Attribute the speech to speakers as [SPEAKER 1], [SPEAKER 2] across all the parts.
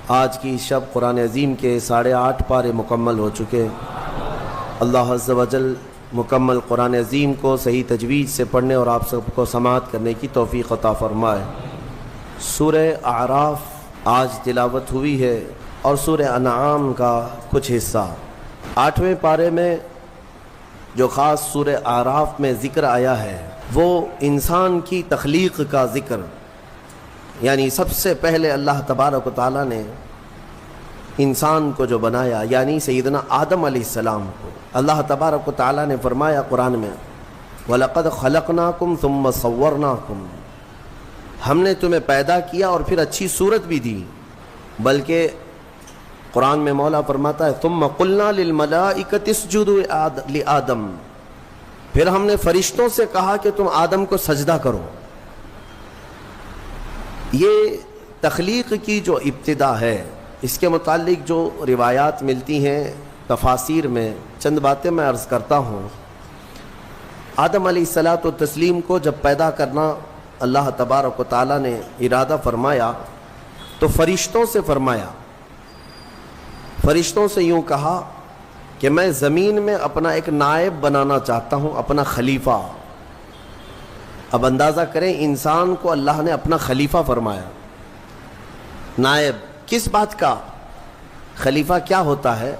[SPEAKER 1] آج کی شب قرآن عظیم کے 8.5 پارے مکمل ہو چکے۔ اللہ عز و جل مکمل قرآن عظیم کو صحیح تجوید سے پڑھنے اور آپ سب کو سماعت کرنے کی توفیق عطا فرمائے۔ سورہ اعراف آج تلاوت ہوئی ہے اور سورہ انعام کا کچھ حصہ۔ 8ویں پارے میں جو خاص سورہ اعراف میں ذکر آیا ہے وہ انسان کی تخلیق کا ذکر، یعنی سب سے پہلے اللہ تبارک و تعالیٰ نے انسان کو جو بنایا، یعنی سیدنا آدم علیہ السلام کو اللہ تبارک و تعالیٰ نے فرمایا قرآن میں وَلَقَدْ خَلَقْنَاكُمْ ثُمَّ صَوَّرْنَاكُمْ، ہم نے تمہیں پیدا کیا اور پھر اچھی صورت بھی دی۔ بلکہ قرآن میں مولا فرماتا ہے ثُمَّ قُلْنَا لِلْمَلَائِكَةِ اسْجُدُوا لِآدَمَ، پھر ہم نے فرشتوں سے کہا کہ تم آدم کو سجدہ کرو۔ یہ تخلیق کی جو ابتدا ہے، اس کے متعلق جو روایات ملتی ہیں تفاسیر میں، چند باتیں میں عرض کرتا ہوں۔ آدم علیہ الصلاۃ والتسلیم کو جب پیدا کرنا اللہ تبارک و تعالیٰ نے ارادہ فرمایا تو فرشتوں سے فرمایا، فرشتوں سے یوں کہا کہ میں زمین میں اپنا ایک نائب بنانا چاہتا ہوں، اپنا خلیفہ۔ اب اندازہ کریں، انسان کو اللہ نے اپنا خلیفہ فرمایا۔ نائب کس بات کا؟ خلیفہ کیا ہوتا ہے؟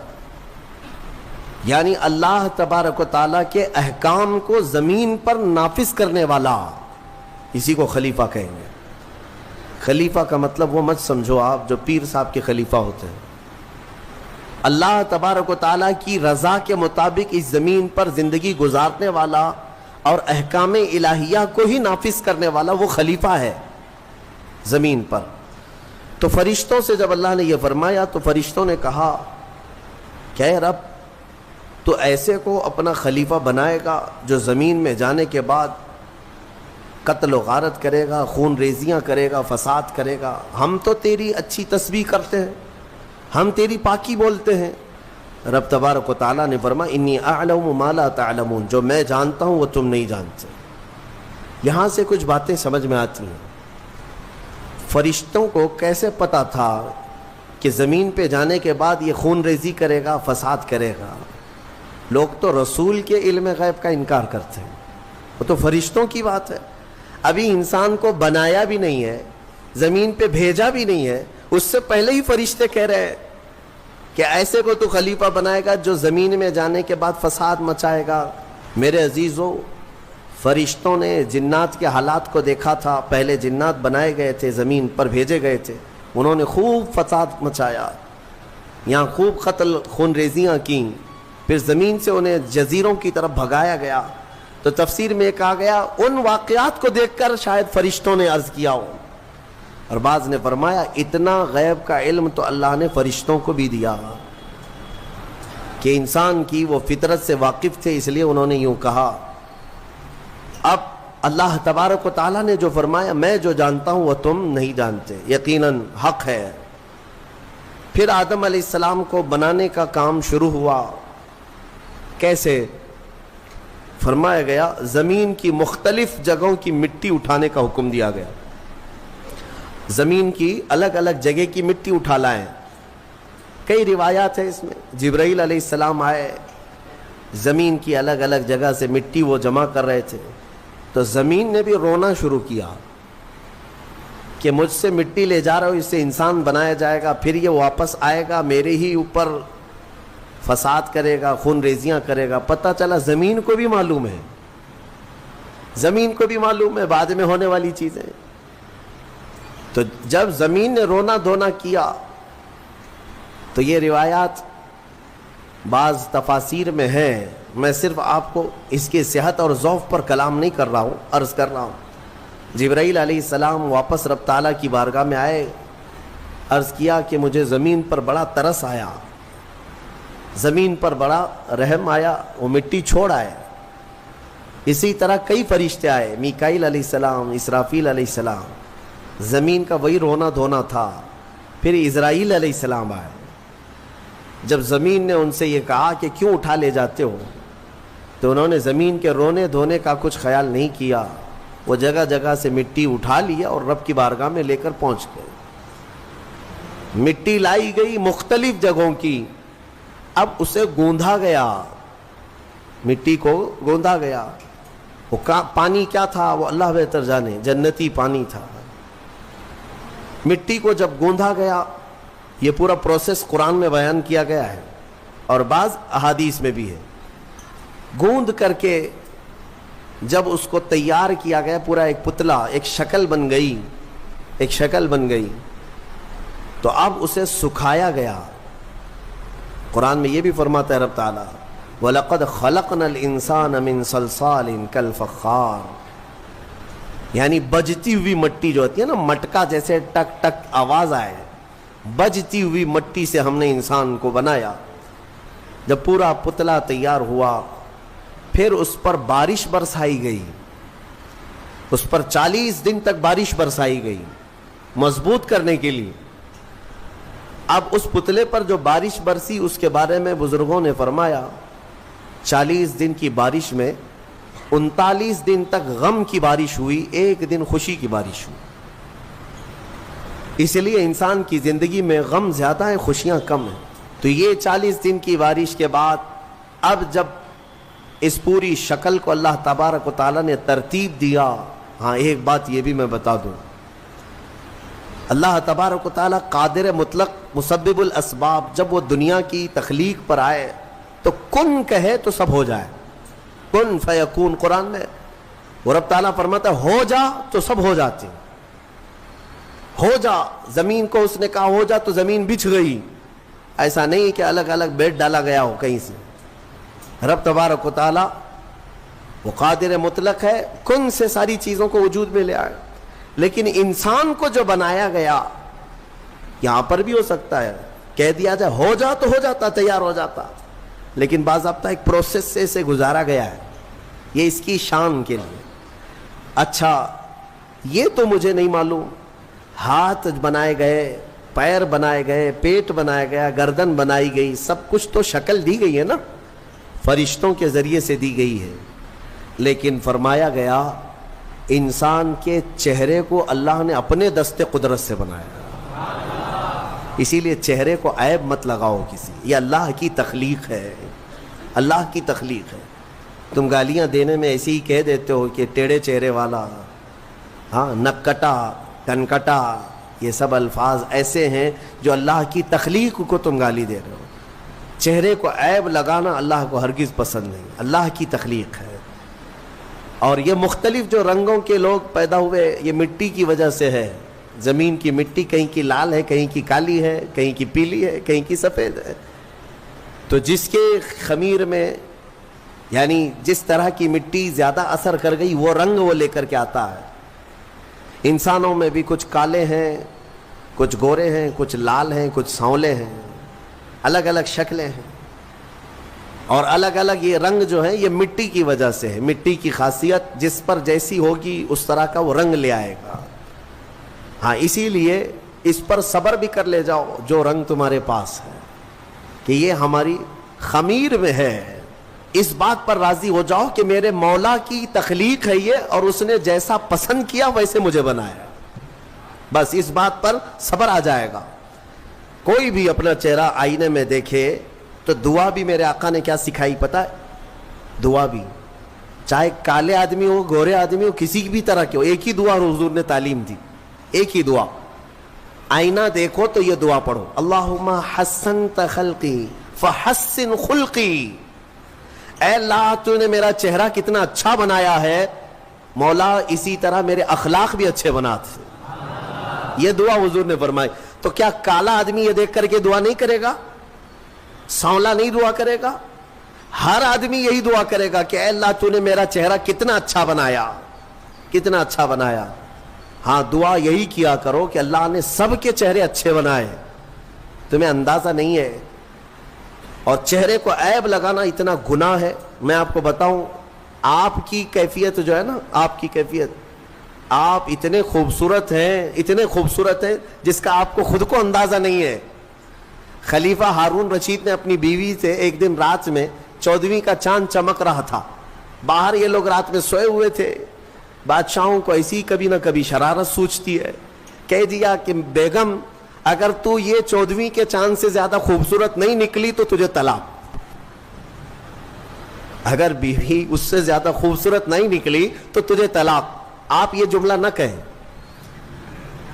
[SPEAKER 1] یعنی اللہ تبارک و تعالیٰ کے احکام کو زمین پر نافذ کرنے والا، اسی کو خلیفہ کہیں گے۔ خلیفہ کا مطلب وہ مت سمجھو آپ جو پیر صاحب کے خلیفہ ہوتے ہیں۔ اللہ تبارک و تعالیٰ کی رضا کے مطابق اس زمین پر زندگی گزارنے والا اور احکام الہیہ کو ہی نافذ کرنے والا وہ خلیفہ ہے زمین پر۔ تو فرشتوں سے جب اللہ نے یہ فرمایا تو فرشتوں نے کہا کہ اے رب، تو ایسے کو اپنا خلیفہ بنائے گا جو زمین میں جانے کے بعد قتل و غارت کرے گا، خون ریزیاں کرے گا، فساد کرے گا؟ ہم تو تیری اچھی تسبیح کرتے ہیں، ہم تیری پاکی بولتے ہیں۔ رب تبارک و تعالیٰ نے فرمایا انی اعلم ما لا تعلمون، جو میں جانتا ہوں وہ تم نہیں جانتے۔ یہاں سے کچھ باتیں سمجھ میں آتی ہیں۔ فرشتوں کو کیسے پتا تھا کہ زمین پہ جانے کے بعد یہ خون ریزی کرے گا، فساد کرے گا؟ لوگ تو رسول کے علم غیب کا انکار کرتے ہیں، وہ تو فرشتوں کی بات ہے۔ ابھی انسان کو بنایا بھی نہیں ہے، زمین پہ بھیجا بھی نہیں ہے، اس سے پہلے ہی فرشتے کہہ رہے ہیں کہ ایسے کو تو خلیفہ بنائے گا جو زمین میں جانے کے بعد فساد مچائے گا۔ میرے عزیزو، فرشتوں نے جنات کے حالات کو دیکھا تھا۔ پہلے جنات بنائے گئے تھے، زمین پر بھیجے گئے تھے، انہوں نے خوب فساد مچایا، یہاں خوب قتل خون ریزیاں کیں، پھر زمین سے انہیں جزیروں کی طرف بھگایا گیا۔ تو تفسیر میں کہا گیا ان واقعات کو دیکھ کر شاید فرشتوں نے عرض کیا ہو، اور بعض نے فرمایا اتنا غیب کا علم تو اللہ نے فرشتوں کو بھی دیا کہ انسان کی وہ فطرت سے واقف تھے، اس لیے انہوں نے یوں کہا۔ اب اللہ تبارک و تعالیٰ نے جو فرمایا میں جو جانتا ہوں وہ تم نہیں جانتے، یقیناً حق ہے۔ پھر آدم علیہ السلام کو بنانے کا کام شروع ہوا۔ کیسے؟ فرمایا گیا زمین کی مختلف جگہوں کی مٹی اٹھانے کا حکم دیا گیا۔ زمین کی الگ الگ جگہ کی مٹی اٹھا لائیں۔ کئی روایات ہیں اس میں، جبرائیل علیہ السلام آئے، زمین کی الگ الگ جگہ سے مٹی وہ جمع کر رہے تھے، تو زمین نے بھی رونا شروع کیا کہ مجھ سے مٹی لے جا رہا ہو، اس سے انسان بنایا جائے گا، پھر یہ واپس آئے گا میرے ہی اوپر فساد کرے گا، خون ریزیاں کرے گا۔ پتہ چلا زمین کو بھی معلوم ہے، زمین کو بھی معلوم ہے بعد میں ہونے والی چیزیں۔ تو جب زمین نے رونا دھونا کیا تو یہ روایات بعض تفاسیر میں ہیں، میں صرف آپ کو اس کی صحت اور ضعف پر کلام نہیں کر رہا ہوں، عرض کر رہا ہوں۔ جبرائیل علیہ السلام واپس رب تعالیٰ کی بارگاہ میں آئے، عرض کیا کہ مجھے زمین پر بڑا ترس آیا، زمین پر بڑا رحم آیا، وہ مٹی چھوڑ آئے۔ اسی طرح کئی فرشتے آئے، میکائیل علیہ السلام، اسرافیل علیہ السلام، زمین کا وہی رونا دھونا تھا۔ پھر اسرائیل علیہ السلام آئے، جب زمین نے ان سے یہ کہا کہ کیوں اٹھا لے جاتے ہو، تو انہوں نے زمین کے رونے دھونے کا کچھ خیال نہیں کیا، وہ جگہ جگہ سے مٹی اٹھا لیا اور رب کی بارگاہ میں لے کر پہنچ گئے۔ مٹی لائی گئی مختلف جگہوں کی، اب اسے گوندھا گیا، مٹی کو گوندھا گیا۔ وہ پانی کیا تھا وہ اللہ بہتر جانے، جنتی پانی تھا۔ مٹی کو جب گوندھا گیا، یہ پورا پروسیس قرآن میں بیان کیا گیا ہے اور بعض احادیث میں بھی ہے۔ گوندھ کر کے جب اس کو تیار کیا گیا، پورا ایک پتلا، ایک شکل بن گئی، ایک شکل بن گئی، تو اب اسے سکھایا گیا۔ قرآن میں یہ بھی فرماتا ہے رب تعالیٰ وَلَقَدْ خَلَقْنَا الْإِنسَانَ مِنْ صَلْصَالٍ كَالْفَخَّارِ، یعنی بجتی ہوئی مٹی جو ہوتی ہے نا، مٹکا جیسے ٹک ٹک آواز آئے، بجتی ہوئی مٹی سے ہم نے انسان کو بنایا۔ جب پورا پتلا تیار ہوا، پھر اس پر بارش برسائی گئی، اس پر 40 دن تک بارش برسائی گئی مضبوط کرنے کے لیے۔ اب اس پتلے پر جو بارش برسی اس کے بارے میں بزرگوں نے فرمایا 40 دن کی بارش میں 39 دن تک غم کی بارش ہوئی، 1 دن خوشی کی بارش ہوئی۔ اس لیے انسان کی زندگی میں غم زیادہ ہے، خوشیاں کم ہیں۔ تو یہ 40 دن کی بارش کے بعد اب جب اس پوری شکل کو اللہ تبارک و تعالیٰ نے ترتیب دیا۔ ہاں ایک بات یہ بھی میں بتا دوں، اللہ تبارک و تعالیٰ قادر مطلق مسبب الاسباب، جب وہ دنیا کی تخلیق پر آئے تو کن کہے تو سب ہو جائے، کن فیکون۔ قرآن میں وہ رب تعالیٰ فرماتا ہے ہو جا تو سب ہو جاتے ہیں، ہو جا۔ زمین کو اس نے کہا ہو جا تو زمین بچھ گئی، ایسا نہیں کہ الگ الگ بیٹ ڈالا گیا ہو کہیں سے۔ رب تبارک و تعالیٰ وہ قادر مطلق ہے، کن سے ساری چیزوں کو وجود میں لے آئے۔ لیکن انسان کو جو بنایا گیا، یہاں پر بھی ہو سکتا ہے کہہ دیا جائے ہو جا تو ہو جاتا، تیار ہو جاتا، لیکن باضابطہ ایک پروسیس سے اسے گزارا گیا ہے، یہ اس کی شان کے لیے۔ اچھا یہ تو مجھے نہیں معلوم، ہاتھ بنائے گئے، پیر بنائے گئے، پیٹ بنایا گیا، گردن بنائی گئی، سب کچھ تو شکل دی گئی ہے نا، فرشتوں کے ذریعے سے دی گئی ہے۔ لیکن فرمایا گیا انسان کے چہرے کو اللہ نے اپنے دست قدرت سے بنایا، اسی لیے چہرے کو عیب مت لگاؤ کسی، یہ اللہ کی تخلیق ہے، اللہ کی تخلیق ہے۔ تم گالیاں دینے میں ایسے ہی کہہ دیتے ہو کہ ٹیڑھے چہرے والا، ہاں نکٹا، کنکٹا، یہ سب الفاظ ایسے ہیں جو اللہ کی تخلیق کو تم گالی دے رہے ہو۔ چہرے کو عیب لگانا اللہ کو ہرگز پسند نہیں، اللہ کی تخلیق ہے۔ اور یہ مختلف جو رنگوں کے لوگ پیدا ہوئے یہ مٹی کی وجہ سے ہے۔ زمین کی مٹی کہیں کی لال ہے، کہیں کی کالی ہے، کہیں کی پیلی ہے، کہیں کی سفید ہے۔ تو جس کے خمیر میں یعنی جس طرح کی مٹی زیادہ اثر کر گئی وہ رنگ وہ لے کر کے آتا ہے۔ انسانوں میں بھی کچھ کالے ہیں، کچھ گورے ہیں، کچھ لال ہیں، کچھ سانولے ہیں، الگ الگ شکلیں ہیں، اور الگ الگ یہ رنگ جو ہے یہ مٹی کی وجہ سے ہے۔ مٹی کی خاصیت جس پر جیسی ہوگی اس طرح کا وہ رنگ لے آئے گا۔ ہاں اسی لیے اس پر صبر بھی کر لے جاؤ جو رنگ تمہارے پاس ہے کہ یہ ہماری خمیر میں ہے، اس بات پر راضی ہو جاؤ کہ میرے مولا کی تخلیق ہے یہ، اور اس نے جیسا پسند کیا ویسے مجھے بنایا، بس اس بات پر صبر آ جائے گا۔ کوئی بھی اپنا چہرہ آئینے میں دیکھے تو دعا بھی میرے آقا نے کیا سکھائی پتہ ہے؟ دعا بھی چاہے کالے آدمی ہو، گورے آدمی ہو، کسی بھی طرح کے ہو، ایک ہی دعا حضور نے تعلیم دی، ایک ہی دعا۔ آئینہ دیکھو تو یہ دعا پڑھو، اللہم حسنت خلقی فحسن خلقی، اے اللہ تو نے میرا چہرہ کتنا اچھا بنایا ہے، مولا اسی طرح میرے اخلاق بھی اچھے بنا دے۔ یہ دعا حضور نے فرمائی۔ تو کیا کالا آدمی یہ دیکھ کر کے دعا نہیں کرے گا؟ سانولا نہیں دعا کرے گا؟ ہر آدمی یہی دعا کرے گا کہ اے اللہ تو نے میرا چہرہ کتنا اچھا بنایا، کتنا اچھا بنایا۔ ہاں دعا یہی کیا کرو کہ اللہ نے سب کے چہرے اچھے بنائے، تمہیں اندازہ نہیں ہے۔ اور چہرے کو عیب لگانا اتنا گناہ ہے۔ میں آپ کو بتاؤں، آپ کی کیفیت جو ہے نا، آپ کی کیفیت، آپ اتنے خوبصورت ہیں، اتنے خوبصورت ہیں جس کا آپ کو خود کو اندازہ نہیں ہے۔ خلیفہ ہارون رشید نے اپنی بیوی سے ایک دن رات میں 14ویں کا چاند چمک رہا تھا، باہر یہ لوگ رات میں سوئے ہوئے تھے، بادشاہوں کو ایسی کبھی نہ کبھی شرارت سوچتی ہے، کہہ دیا کہ بیگم اگر تو یہ 14ویں کے چاند سے زیادہ خوبصورت نہیں نکلی تو تجھے طلاق. اگر بیوی اس سے زیادہ خوبصورت نہیں نکلی تو تجھے طلاق. آپ یہ جملہ نہ کہیں.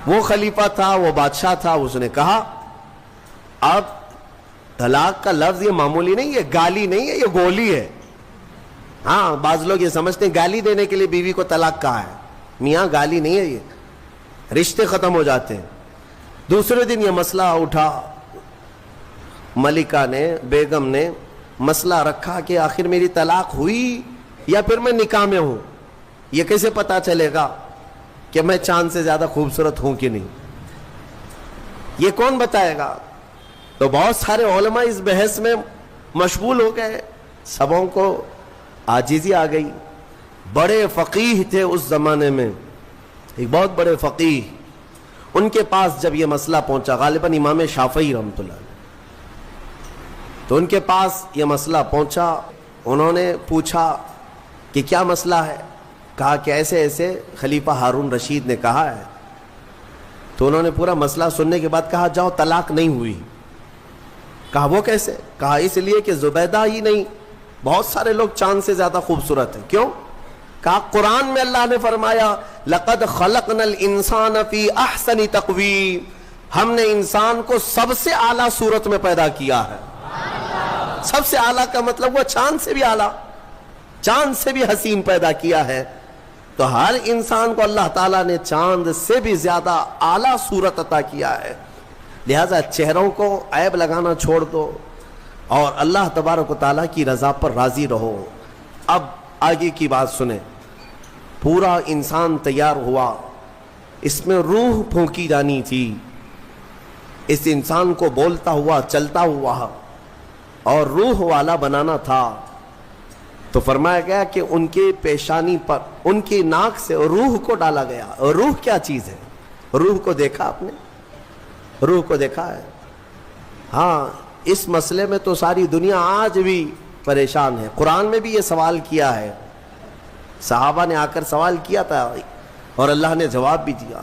[SPEAKER 1] وہ خلیفہ تھا, وہ بادشاہ تھا, اس نے کہا. اب طلاق کا لفظ یہ معمولی نہیں, یہ گالی نہیں ہے, یہ گولی ہے. ہاں, بعض لوگ یہ سمجھتے ہیں گالی دینے کے لیے بیوی کو طلاق کہا ہے. میاں گالی نہیں ہے, یہ رشتے ختم ہو جاتے ہیں. دوسرے دن یہ مسئلہ اٹھا, ملکہ نے, بیگم نے مسئلہ رکھا کہ آخر میری طلاق ہوئی یا پھر میں نکاح میں ہوں. یہ کیسے پتا چلے گا کہ میں چاند سے زیادہ خوبصورت ہوں کہ نہیں؟ یہ کون بتائے گا؟ تو بہت سارے علماء اس بحث میں مشغول ہو گئے. سبوں کو عاجزی آ گئی. بڑے فقیہ تھے اس زمانے میں, ایک بہت بڑے فقیہ. ان کے پاس جب یہ مسئلہ پہنچا, غالباً امام شافعی رحمۃ اللہ, تو ان کے پاس یہ مسئلہ پہنچا. انہوں نے پوچھا کہ کیا مسئلہ ہے؟ کہا کہ ایسے ایسے خلیفہ ہارون رشید نے کہا ہے. تو انہوں نے پورا مسئلہ سننے کے بعد کہا جاؤ طلاق نہیں ہوئی. کہا وہ کیسے؟ کہا اس لیے کہ زبیدہ ہی نہیں, بہت سارے لوگ چاند سے زیادہ خوبصورت ہیں. کیوں؟ کہا قرآن میں اللہ نے فرمایا لقد خلقنا الانسان فی احسن تقویم, ہم نے انسان کو سب سے اعلیٰ صورت میں پیدا کیا ہے. سب سے اعلیٰ کا مطلب وہ چاند سے بھی اعلیٰ, چاند سے بھی حسین پیدا کیا ہے. تو ہر انسان کو اللہ تعالیٰ نے چاند سے بھی زیادہ اعلیٰ صورت عطا کیا ہے. لہذا چہروں کو عیب لگانا چھوڑ دو اور اللہ تبارک و تعالیٰ کی رضا پر راضی رہو. اب آگے کی بات سنیں. پورا انسان تیار ہوا, اس میں روح پھونکی جانی تھی, اس انسان کو بولتا ہوا, چلتا ہوا اور روح والا بنانا تھا. تو فرمایا گیا کہ ان کے پیشانی پر, ان کی ناک سے روح کو ڈالا گیا. روح کیا چیز ہے؟ روح کو دیکھا آپ نے؟ روح کو دیکھا ہے؟ ہاں, اس مسئلے میں تو ساری دنیا آج بھی پریشان ہے. قرآن میں بھی یہ سوال کیا ہے, صحابہ نے آ کر سوال کیا تھا اور اللہ نے جواب بھی دیا.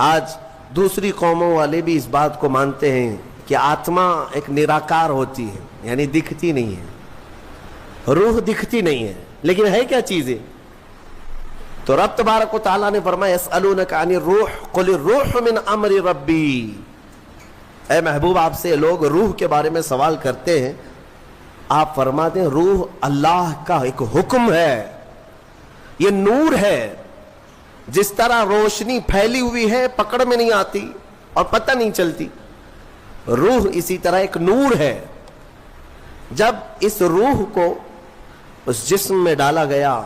[SPEAKER 1] آج دوسری قوموں والے بھی اس بات کو مانتے ہیں کہ آتما ایک نراکار ہوتی ہے, یعنی دکھتی نہیں ہے, روح دکھتی نہیں ہے, لیکن ہے کیا چیزیں؟ تو رب تبارک و تعالیٰ نے فرمایا یسألونک عن الروح قل الروح من امر ربی. اے محبوب, آپ سے لوگ روح کے بارے میں سوال کرتے ہیں, آپ فرما دیں روح اللہ کا ایک حکم ہے, یہ نور ہے. جس طرح روشنی پھیلی ہوئی ہے, پکڑ میں نہیں آتی اور پتہ نہیں چلتی, روح اسی طرح ایک نور ہے. جب اس روح کو اس جسم میں ڈالا گیا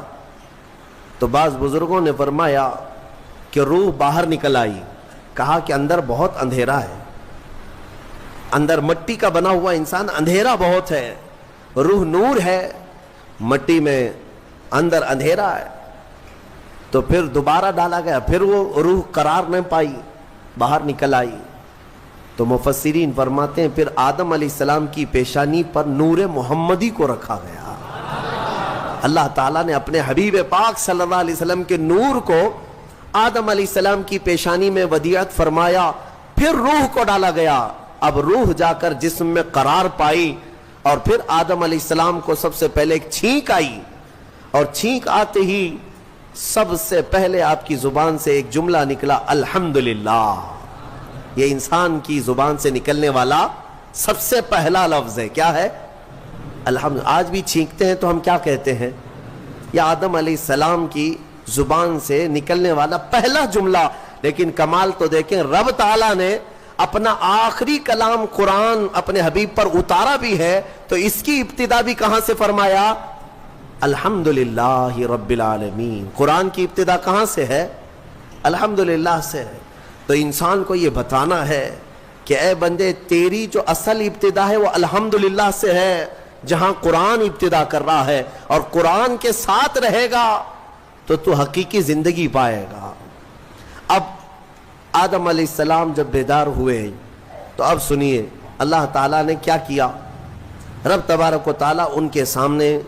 [SPEAKER 1] تو بعض بزرگوں نے فرمایا کہ روح باہر نکل آئی. کہا کہ اندر بہت اندھیرا ہے, اندر مٹی کا بنا ہوا انسان, اندھیرا بہت ہے. روح نور ہے, مٹی میں اندر اندھیرا ہے. تو پھر دوبارہ ڈالا گیا, پھر وہ روح قرار نہ پائی, باہر نکل آئی. تو مفسرین فرماتے ہیں پھر آدم علیہ السلام کی پیشانی پر نور محمدی کو رکھا گیا. اللہ تعالیٰ نے اپنے حبیب پاک صلی اللہ علیہ وسلم کے نور کو آدم علیہ السلام کی پیشانی میں ودیعت فرمایا, پھر روح کو ڈالا گیا. اب روح جا کر جسم میں قرار پائی اور پھر آدم علیہ السلام کو سب سے پہلے ایک چھینک آئی, اور چھینک آتے ہی سب سے پہلے آپ کی زبان سے ایک جملہ نکلا الحمدللہ. یہ انسان کی زبان سے نکلنے والا سب سے پہلا لفظ ہے. کیا ہے؟ الحمد. آج بھی چھینکتے ہیں تو ہم کیا کہتے ہیں؟ یہ آدم علیہ السلام کی زبان سے نکلنے والا پہلا جملہ. لیکن کمال تو دیکھیں, رب تعالیٰ نے اپنا آخری کلام قرآن اپنے حبیب پر اتارا بھی ہے, تو اس کی ابتدا بھی کہاں سے فرمایا؟ الحمدللہ رب العالمین. قرآن کی ابتدا کہاں سے ہے؟ الحمدللہ سے ہے. تو انسان کو یہ بتانا ہے کہ اے بندے, تیری جو اصل ابتدا ہے وہ الحمدللہ سے ہے, جہاں قرآن ابتدا کر رہا ہے, اور قرآن کے ساتھ رہے گا تو تو حقیقی زندگی پائے گا. اب آدم علیہ السلام جب بیدار ہوئے تو اب سنیے اللہ تعالیٰ نے کیا کیا. رب تبارک و تعالیٰ ان کے سامنے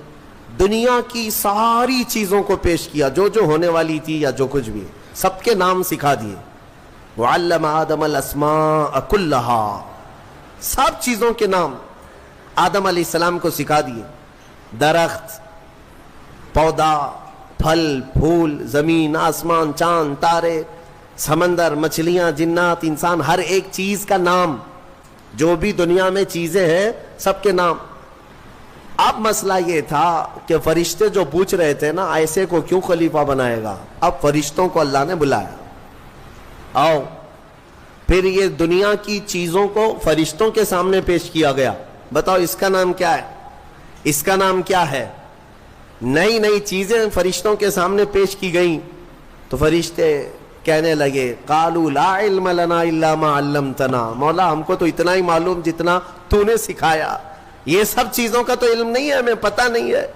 [SPEAKER 1] دنیا کی ساری چیزوں کو پیش کیا, جو جو ہونے والی تھی یا جو کچھ بھی, سب کے نام سکھا دیے. وعلم آدم الاسماء کلہا، سب چیزوں کے نام آدم علیہ السلام کو سکھا دیے، درخت، پودا، پھل پھول، زمین، آسمان، چاند، تارے، سمندر، مچھلیاں، جنات، انسان، ہر ایک چیز کا نام، جو بھی دنیا میں چیزیں ہیں سب کے نام۔ اب مسئلہ یہ تھا کہ فرشتے جو پوچھ رہے تھے نا ایسے کو کیوں خلیفہ بنائے گا، اب فرشتوں کو اللہ نے بلایا، آؤ، پھر یہ دنیا کی چیزوں کو فرشتوں کے سامنے پیش کیا گیا، بتاؤ اس کا نام کیا ہے، اس کا نام کیا ہے۔ نئی نئی چیزیں فرشتوں کے سامنے پیش کی گئیں تو فرشتے کہنے لگے قالوا لا علم لنا الا ما علمتنا، مولا ہم کو تو اتنا ہی معلوم جتنا تو نے سکھایا، یہ سب چیزوں کا تو علم نہیں ہے، ہمیں پتہ نہیں ہے۔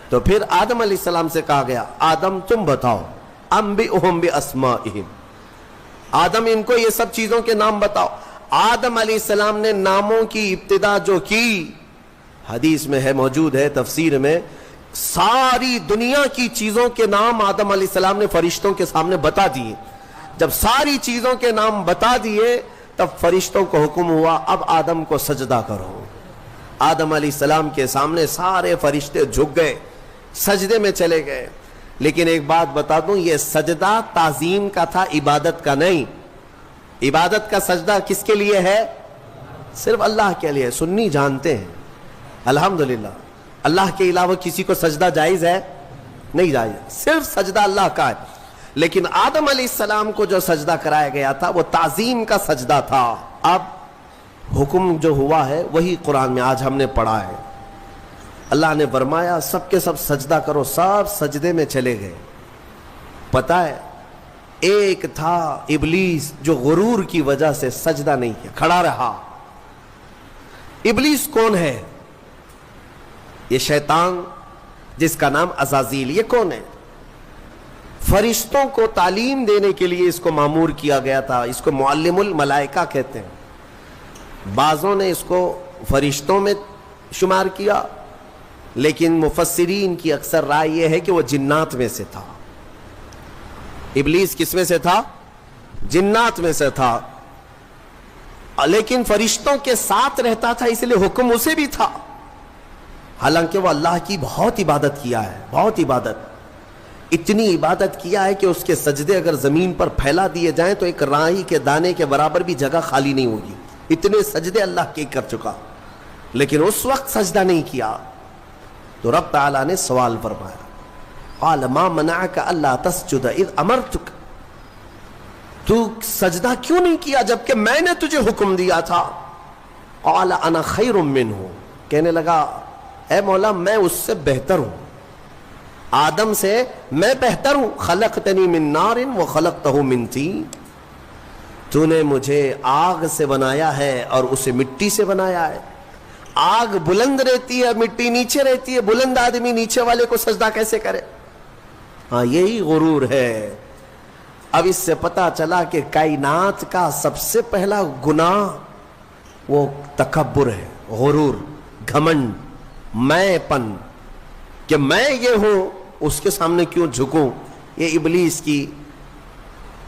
[SPEAKER 1] تو پھر آدم علیہ السلام سے کہا گیا آدم تم بتاؤ، انبئہم باسمائہم، آدم ان کو یہ سب چیزوں کے نام بتاؤ۔ آدم علیہ السلام نے ناموں کی ابتدا جو کی، حدیث میں ہے، موجود ہے تفسیر میں، ساری دنیا کی چیزوں کے نام آدم علیہ السلام نے فرشتوں کے سامنے بتا دیے۔ جب ساری چیزوں کے نام بتا دیے تب فرشتوں کو حکم ہوا اب آدم کو سجدہ کرو۔ آدم علیہ السلام کے سامنے سارے فرشتے جھک گئے، سجدے میں چلے گئے۔ لیکن ایک بات بتا دوں، یہ سجدہ تعظیم کا تھا، عبادت کا نہیں۔ عبادت کا سجدہ کس کے لیے ہے؟ صرف اللہ کے لیے۔ سنی جانتے ہیں الحمدللہ اللہ کے علاوہ کسی کو سجدہ جائز ہے؟ نہیں جائز، صرف سجدہ اللہ کا ہے۔ لیکن آدم علیہ السلام کو جو سجدہ کرایا گیا تھا وہ تعظیم کا سجدہ تھا۔ اب حکم جو ہوا ہے وہی قرآن میں آج ہم نے پڑھا ہے۔ اللہ نے فرمایا سب کے سب سجدہ کرو، سب سجدے میں چلے گئے۔ پتہ ہے ایک تھا ابلیس جو غرور کی وجہ سے سجدہ نہیں کیا، کھڑا رہا۔ ابلیس کون ہے؟ یہ شیطان جس کا نام عزازیل، یہ کون ہے؟ فرشتوں کو تعلیم دینے کے لیے اس کو مامور کیا گیا تھا، اس کو معلم الملائکہ کہتے ہیں۔ بعضوں نے اس کو فرشتوں میں شمار کیا، لیکن مفسرین کی اکثر رائے یہ ہے کہ وہ جنات میں سے تھا۔ ابلیس کس میں سے تھا؟ جنات میں سے تھا، لیکن فرشتوں کے ساتھ رہتا تھا اس لیے حکم اسے بھی تھا۔ حالانکہ وہ اللہ کی بہت عبادت کیا ہے، بہت عبادت، اتنی عبادت کیا ہے کہ اس کے سجدے اگر زمین پر پھیلا دیے جائیں تو ایک رائی کے دانے کے برابر بھی جگہ خالی نہیں ہوگی، اتنے سجدے اللہ کے کر چکا، لیکن اس وقت سجدہ نہیں کیا۔ تو رب تعالیٰ نے سوال فرمایا قال ما منعک الا تسجد اذ امرتک، تو سجدہ کیوں نہیں کیا جبکہ میں نے تجھے حکم دیا تھا؟ قال انا خیر منہ، کہنے لگا اے مولا میں اس سے بہتر ہوں، آدم سے میں بہتر ہوں۔ خلقتنی من نار وخلقتہ من طین، تو نے مجھے آگ سے بنایا ہے اور اسے مٹی سے بنایا ہے۔ آگ بلند رہتی ہے، مٹی نیچے رہتی ہے، بلند آدمی نیچے والے کو سجدہ کیسے کرے؟ ہاں یہی غرور ہے۔ اب اس سے پتا چلا کہ کائنات کا سب سے پہلا گناہ وہ تکبر ہے، غرور، گھمنڈ، میں پن، کہ میں یہ ہوں اس کے سامنے کیوں جھکوں۔ یہ ابلیس کی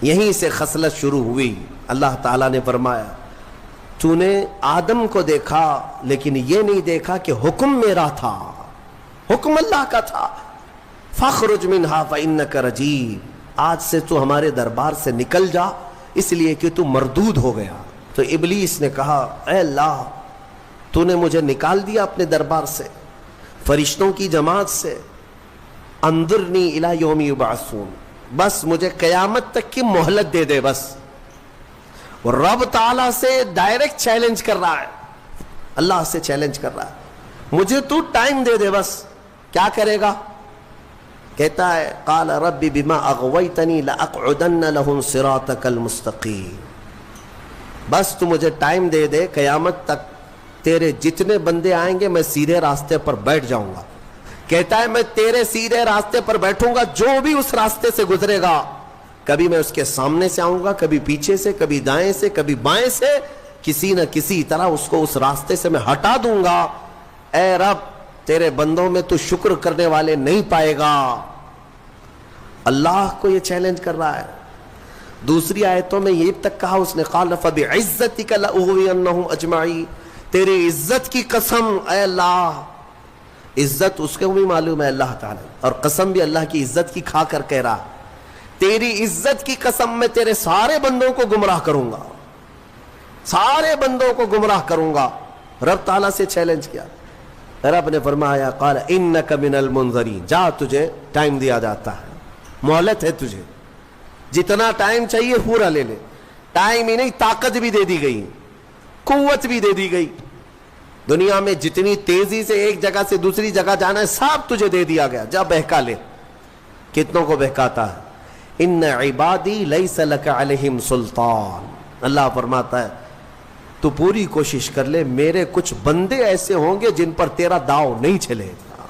[SPEAKER 1] یہیں سے خصلت شروع ہوئی۔ اللہ تعالیٰ نے فرمایا تو نے آدم کو دیکھا لیکن یہ نہیں دیکھا کہ حکم میرا تھا، حکم اللہ کا تھا۔ فاخرج منہا فإنک رجیم، آج سے تو ہمارے دربار سے نکل جا اس لیے کہ تو مردود ہو گیا۔ تو ابلیس نے کہا اے اللہ تو نے مجھے نکال دیا اپنے دربار سے، فرشتوں کی جماعت سے، انظرنی الی یوم یبعثون، بس مجھے قیامت تک کی مہلت دے دے بس۔ اور رب تعالیٰ سے ڈائریکٹ چیلنج کر رہا ہے، اللہ سے چیلنج کر رہا ہے، مجھے تو ٹائم دے دے بس۔ کیا کرے گا؟ کہتا ہے قال رب بما اغویتنی لاقعدن لهم صراطک المستقیم، بس تو مجھے ٹائم دے دے، قیامت تک تیرے جتنے بندے آئیں گے میں سیدھے راستے پر بیٹھ جاؤں گا۔ کہتا ہے میں تیرے سیدھے راستے پر بیٹھوں گا، جو بھی اس راستے سے گزرے گا کبھی میں اس کے سامنے سے آؤں گا، کبھی پیچھے سے، کبھی دائیں سے، کبھی بائیں سے، کسی نہ کسی طرح اس کو اس راستے سے میں ہٹا دوں گا۔ اے رب تیرے بندوں میں تو شکر کرنے والے نہیں پائے گا۔ اللہ کو یہ چیلنج کر رہا ہے۔ دوسری آیتوں میں یہ تک کہا اس نے قال فبعزتک لأغوینہم اجمعین، تیری عزت کی قسم اے اللہ. عزت اس کو بھی معلوم ہے اللہ تعالی، اور قسم بھی اللہ کی عزت کی کھا کر کہہ رہا تیری عزت کی قسم میں تیرے سارے بندوں کو گمراہ کروں گا، سارے بندوں کو گمراہ کروں گا. رب تعالیٰ سے چیلنج کیا. رب نے فرمایا قال انک من المنظرین، جا تجھے ٹائم دیا جاتا ہے، مہلت ہے تجھے، جتنا ٹائم چاہیے پورا لے لے. ٹائم ہی نہیں، طاقت بھی دے دی گئی، قوت بھی دے دی گئی. دنیا میں جتنی تیزی سے ایک جگہ سے دوسری جگہ جانا ہے سب تجھے دے دیا گیا، جا بہکا لے. کتنوں کو بہکاتا ہے. ان عبادی لیس لک علیہم سلطان، اللہ فرماتا ہے تو پوری کوشش کر لے، میرے کچھ بندے ایسے ہوں گے جن پر تیرا داؤ نہیں چلے گا،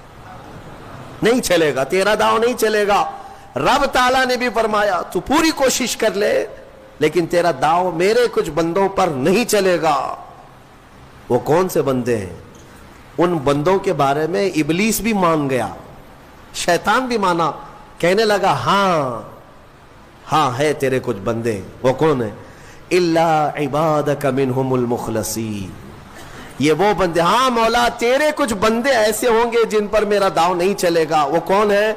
[SPEAKER 1] نہیں چلے گا، تیرا داؤ نہیں چلے گا. رب تعالیٰ نے بھی فرمایا تو پوری کوشش کر لے لیکن تیرا داؤ میرے کچھ بندوں پر نہیں چلے گا. وہ کون سے بندے ہیں؟ ان بندوں کے بارے میں ابلیس بھی مان گیا، شیطان بھی مانا، کہنے لگا ہاں ہاں ہے تیرے کچھ بندے. وہ کون ہیں؟ الا عبادک منہم المخلصین، یہ وہ بندے، ہاں مولا تیرے کچھ بندے ایسے ہوں گے جن پر میرا داؤ نہیں چلے گا. وہ کون ہے؟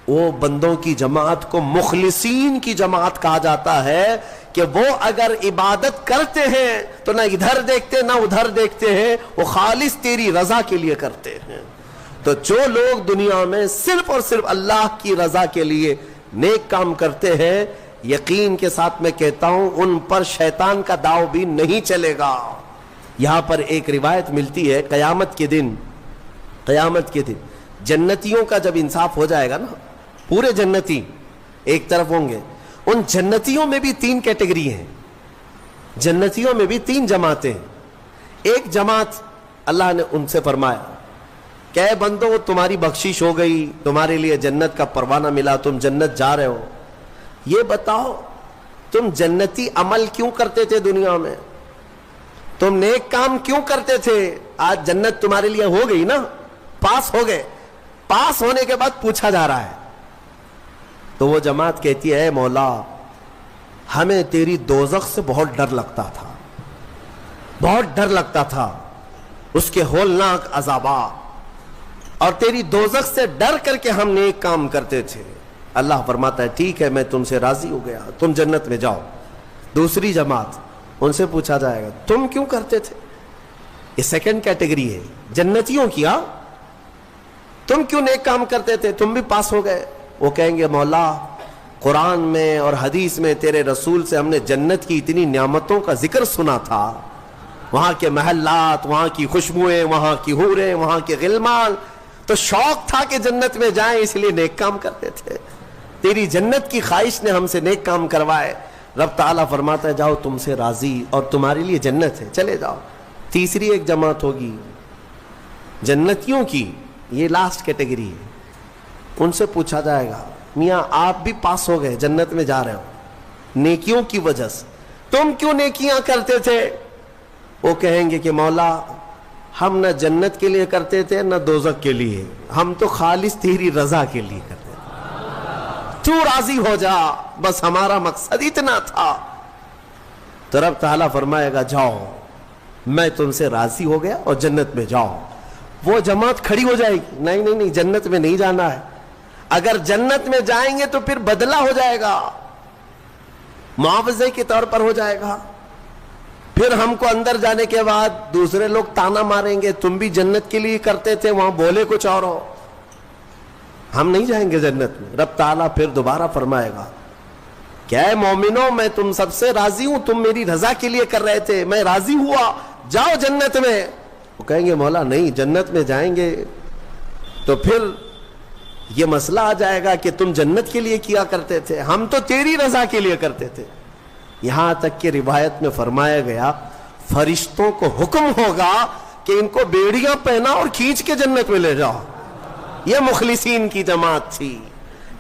[SPEAKER 1] وہ بندوں کی جماعت کو مخلصین کی جماعت کہا جاتا ہے کہ وہ اگر عبادت کرتے ہیں تو نہ ادھر دیکھتے نہ ادھر دیکھتے ہیں، وہ خالص تیری رضا کے لیے کرتے ہیں. تو جو لوگ دنیا میں صرف اور صرف اللہ کی رضا کے لیے نیک کام کرتے ہیں، یقین کے ساتھ میں کہتا ہوں ان پر شیطان کا داؤ بھی نہیں چلے گا. یہاں پر ایک روایت ملتی ہے قیامت کے دن جنتیوں کا جب انصاف ہو جائے گا نا، پورے جنتی ایک طرف ہوں گے، ان جنتیوں میں بھی 3 کیٹیگری ہیں، جنتیوں میں بھی 3 جماعتیں. ایک جماعت اللہ نے ان سے فرمایا کہ اے بندو تمہاری بخشش ہو گئی، تمہارے لیے جنت کا پروانہ ملا، تم جنت جا رہے ہو. یہ بتاؤ تم جنتی عمل کیوں کرتے تھے دنیا میں؟ تم نیک کام کیوں کرتے تھے؟ آج جنت تمہارے لیے ہو گئی نا، پاس ہو گئے. پاس ہونے کے بعد پوچھا جا رہا ہے تو وہ جماعت کہتی ہے اے مولا ہمیں تیری دوزخ سے بہت ڈر لگتا تھا، بہت ڈر لگتا تھا، اس کے ہولناک عذابات، اور تیری دوزخ سے ڈر کر کے ہم نیک کام کرتے تھے. اللہ فرماتا ہے ٹھیک ہے میں تم سے راضی ہو گیا، تم جنت میں جاؤ. دوسری جماعت، ان سے پوچھا جائے گا تم کیوں کرتے تھے؟ یہ سیکنڈ کیٹیگری ہے جنتیوں کی. ہاں تم کیوں نیک کام کرتے تھے؟ تم بھی پاس ہو گئے. وہ کہیں گے مولا قرآن میں اور حدیث میں تیرے رسول سے ہم نے جنت کی اتنی نعمتوں کا ذکر سنا تھا، وہاں کے محلات، وہاں کی خوشبوئیں، وہاں کی حوریں، وہاں کے غلمان، تو شوق تھا کہ جنت میں جائیں، اس لیے نیک کام کرتے تھے. تیری جنت کی خواہش نے ہم سے نیک کام کروائے. رب تعالیٰ فرماتا ہے جاؤ تم سے راضی اور تمہارے لیے جنت ہے، چلے جاؤ. تیسری ایک جماعت ہوگی جنتیوں کی، یہ لاسٹ کیٹیگری ہے. ان سے پوچھا جائے گا میاں آپ بھی پاس ہو گئے، جنت میں جا رہے ہو نیکیوں کی وجہ سے، تم کیوں نیکیاں کرتے تھے؟ وہ کہیں گے کہ مولا ہم نہ جنت کے لیے کرتے تھے نہ دوزخ کے لیے، ہم تو خالص تیری رضا کے لیے کرتے تھے، تو راضی ہو جا، بس ہمارا مقصد اتنا تھا. تو رب تعالیٰ فرمائے گا جاؤ میں تم سے راضی ہو گیا اور جنت میں جاؤ. وہ جماعت کھڑی ہو جائے گی نہیں نہیں نہیں جنت میں نہیں جانا ہے، اگر جنت میں جائیں گے تو پھر بدلہ ہو جائے گا، معاوضے کے طور پر ہو جائے گا. پھر ہم کو اندر جانے کے بعد دوسرے لوگ تانا ماریں گے تم بھی جنت کے لیے کرتے تھے، وہاں بولے کچھ اور ہو، ہم نہیں جائیں گے جنت میں. رب تعالیٰ پھر دوبارہ فرمائے گا کیا ہے مومنوں میں تم سب سے راضی ہوں، تم میری رضا کے لیے کر رہے تھے، میں راضی ہوا، جاؤ جنت میں. وہ کہیں گے مولا نہیں جنت میں جائیں گے تو پھر یہ مسئلہ آ جائے گا کہ تم جنت کے لیے کیا کرتے تھے، ہم تو تیری رضا کے لیے کرتے تھے. یہاں تک کہ روایت میں فرمایا گیا فرشتوں کو حکم ہوگا کہ ان کو بیڑیاں پہنا اور کھینچ کے جنت میں لے جاؤ. یہ مخلصین کی جماعت تھی،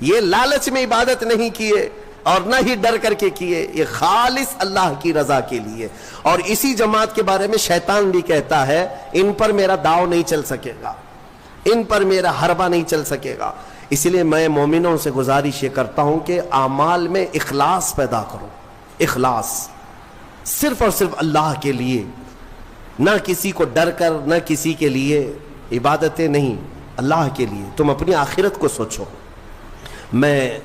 [SPEAKER 1] یہ لالچ میں عبادت نہیں کیے اور نہ ہی ڈر کر کے کیے، یہ خالص اللہ کی رضا کے لیے. اور اسی جماعت کے بارے میں شیطان بھی کہتا ہے ان پر میرا داؤ نہیں چل سکے گا، ان پر میرا حربہ نہیں چل سکے گا، اس لیے میں مومنوں سے گزارش یہ کرتا ہوں کہ اعمال میں اخلاص پیدا کرو. اخلاص صرف اور صرف اللہ کے لیے، نہ کسی کو ڈر کر، نہ کسی کے لیے عبادتیں نہیں، اللہ کے لیے. تم اپنی آخرت کو سوچو. میں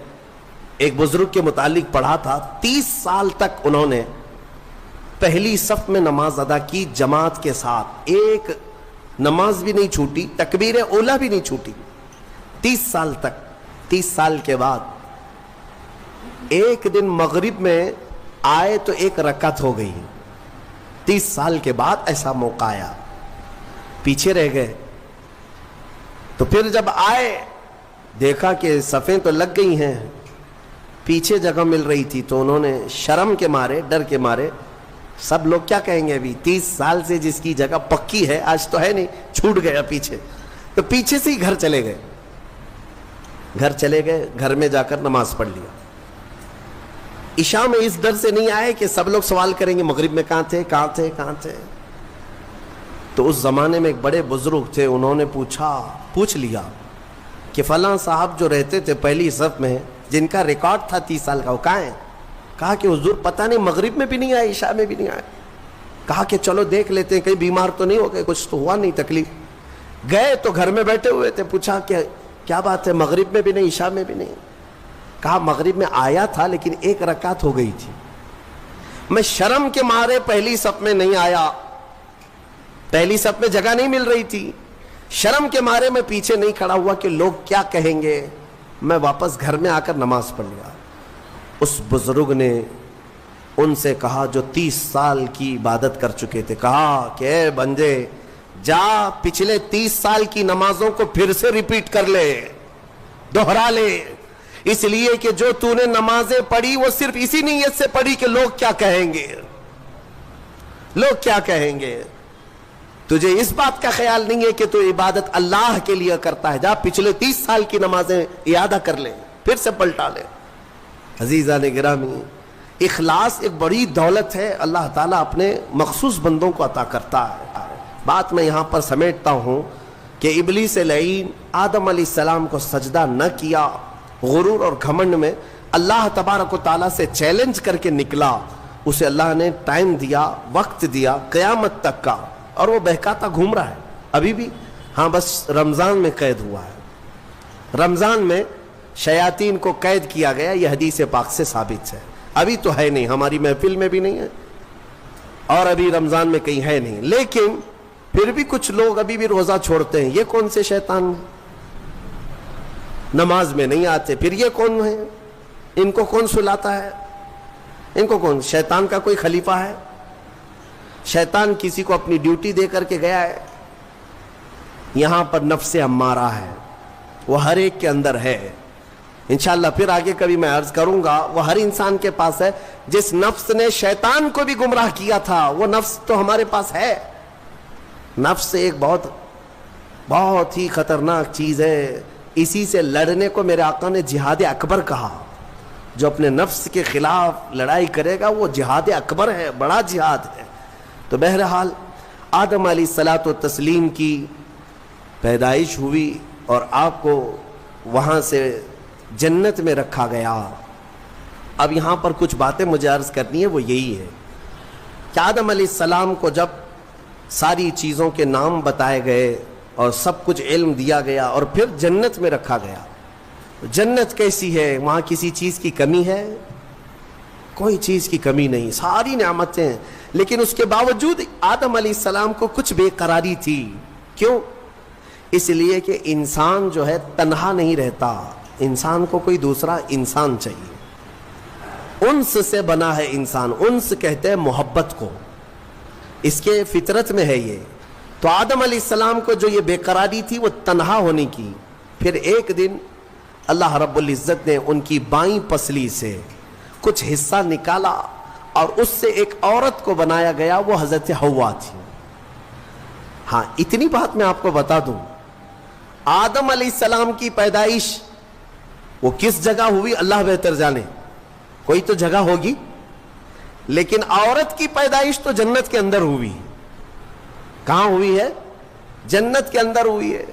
[SPEAKER 1] ایک بزرگ کے متعلق پڑھا تھا، 30 سال تک انہوں نے پہلی صف میں نماز ادا کی جماعت کے ساتھ، ایک نماز بھی نہیں چھوٹی، تکبیر اولیٰ بھی نہیں چھوٹی، 30 سال تک. 30 سال کے بعد ایک دن مغرب میں آئے تو ایک رکعت ہو گئی. 30 سال کے بعد ایسا موقع آیا، پیچھے رہ گئے. تو پھر جب آئے دیکھا کہ صفیں تو لگ گئی ہیں، پیچھے جگہ مل رہی تھی، تو انہوں نے شرم کے مارے، ڈر کے مارے، سب لوگ کیا کہیں گے، ابھی 30 سال سے جس کی جگہ پکی ہے آج تو ہے نہیں، چھوٹ گیا پیچھے. تو پیچھے سے ہی گھر چلے گئے. گھر میں جا کر نماز پڑھ لیا. عشاء میں اس ڈر سے نہیں آئے کہ سب لوگ سوال کریں گے مغرب میں کہاں تھے. تو اس زمانے میں ایک بڑے بزرگ تھے، انہوں نے پوچھ لیا کہ فلاں صاحب جو رہتے تھے پہلی صف میں، جن کا ریکارڈ تھا 30 سال کا، وہ کہاں ہیں؟ کہا کہ حضور پتہ نہیں، مغرب میں بھی نہیں آئے، عشاء میں بھی نہیں آئے. کہا کہ چلو دیکھ لیتے ہیں، کہیں بیمار تو نہیں ہو گئے، کچھ تو ہوا نہیں تکلیف. گئے تو گھر میں بیٹھے ہوئے تھے، پوچھا کہ کیا بات ہے، مغرب میں بھی نہیں، عشاء میں بھی نہیں. کہا مغرب میں آیا تھا لیکن ایک رکعت ہو گئی تھی، میں شرم کے مارے پہلی صف میں نہیں آیا، پہلی صف میں جگہ نہیں مل رہی تھی، شرم کے مارے میں پیچھے نہیں کھڑا ہوا کہ لوگ کیا کہیں گے، میں واپس گھر میں آ کر نماز پڑھ لیا. اس بزرگ نے ان سے کہا جو 30 سال کی عبادت کر چکے تھے، کہا کہ اے بندے، جا پچھلے 30 سال کی نمازوں کو پھر سے ریپیٹ کر لے، دوہرا لے، اس لیے کہ جو تو نے نمازیں پڑھی وہ صرف اسی نیت سے پڑھی کہ لوگ کیا کہیں گے، لوگ کیا کہیں گے. تجھے اس بات کا خیال نہیں ہے کہ تو عبادت اللہ کے لیے کرتا ہے، جا پچھلے 30 سال کی نمازیں اعادہ کر لے، پھر سے پلٹا لے. عزیزان گرامی، اخلاص ایک بڑی دولت ہے، اللہ تعالیٰ اپنے مخصوص بندوں کو عطا کرتا ہے. بات میں یہاں پر سمیٹتا ہوں کہ ابلیس لعین آدم علیہ السلام کو سجدہ نہ کیا، غرور اور گھمنڈ میں اللہ تبارک و تعالیٰ سے چیلنج کر کے نکلا. اسے اللہ نے ٹائم دیا، وقت دیا قیامت تک کا، اور وہ بہکاتا گھوم رہا ہے ابھی بھی. ہاں بس رمضان میں قید ہوا ہے، رمضان میں شیاطین کو قید کیا گیا، یہ حدیث پاک سے ثابت ہے. ابھی تو ہے نہیں، ہماری محفل میں بھی نہیں ہے، اور ابھی رمضان میں کہیں ہے نہیں. لیکن پھر بھی کچھ لوگ ابھی بھی روزہ چھوڑتے ہیں. یہ کون سے شیطان ہیں؟ نماز میں نہیں آتے، پھر یہ کون ہے؟ ان کو کون سلاتا ہے؟ ان کو کون؟ شیطان کا کوئی خلیفہ ہے؟ شیطان کسی کو اپنی ڈیوٹی دے کر کے گیا ہے؟ یہاں پر نفس امارہ ہے، وہ ہر ایک کے اندر ہے. انشاءاللہ پھر آگے کبھی میں عرض کروں گا، وہ ہر انسان کے پاس ہے. جس نفس نے شیطان کو بھی گمراہ کیا تھا وہ نفس تو ہمارے پاس ہے. نفس ایک بہت ہی خطرناک چیز ہے. اسی سے لڑنے کو میرے آقا نے جہاد اکبر کہا. جو اپنے نفس کے خلاف لڑائی کرے گا وہ جہاد اکبر ہے، بڑا جہاد ہے. تو بہرحال آدم علیہ الصلاۃ والتسلیم کی پیدائش ہوئی اور آپ کو وہاں سے جنت میں رکھا گیا. اب یہاں پر کچھ باتیں مجھے عرض کرنی ہے، وہ یہی ہے کہ آدم علیہ السلام کو جب ساری چیزوں کے نام بتائے گئے اور سب کچھ علم دیا گیا اور پھر جنت میں رکھا گیا. جنت کیسی ہے؟ وہاں کسی چیز کی کمی ہے؟ کوئی چیز کی کمی نہیں، ساری نعمتیں ہیں. لیکن اس کے باوجود آدم علیہ السلام کو کچھ بے قراری تھی. کیوں؟ اس لیے کہ انسان جو ہے تنہا نہیں رہتا، انسان کو کوئی دوسرا انسان چاہیے. انس سے بنا ہے انسان، انس کہتے ہیں محبت کو، اس کے فطرت میں ہے یہ. تو آدم علیہ السلام کو جو یہ بے قراری تھی وہ تنہا ہونے کی. پھر ایک دن اللہ رب العزت نے ان کی بائیں پسلی سے کچھ حصہ نکالا اور اس سے ایک عورت کو بنایا گیا، وہ حضرت حوا تھی. ہاں اتنی بات میں آپ کو بتا دوں، آدم علیہ السلام کی پیدائش وہ کس جگہ ہوئی اللہ بہتر جانے، کوئی تو جگہ ہوگی، لیکن عورت کی پیدائش تو جنت کے اندر ہوئی. کہاں ہوئی ہے؟ جنت کے اندر ہوئی ہے.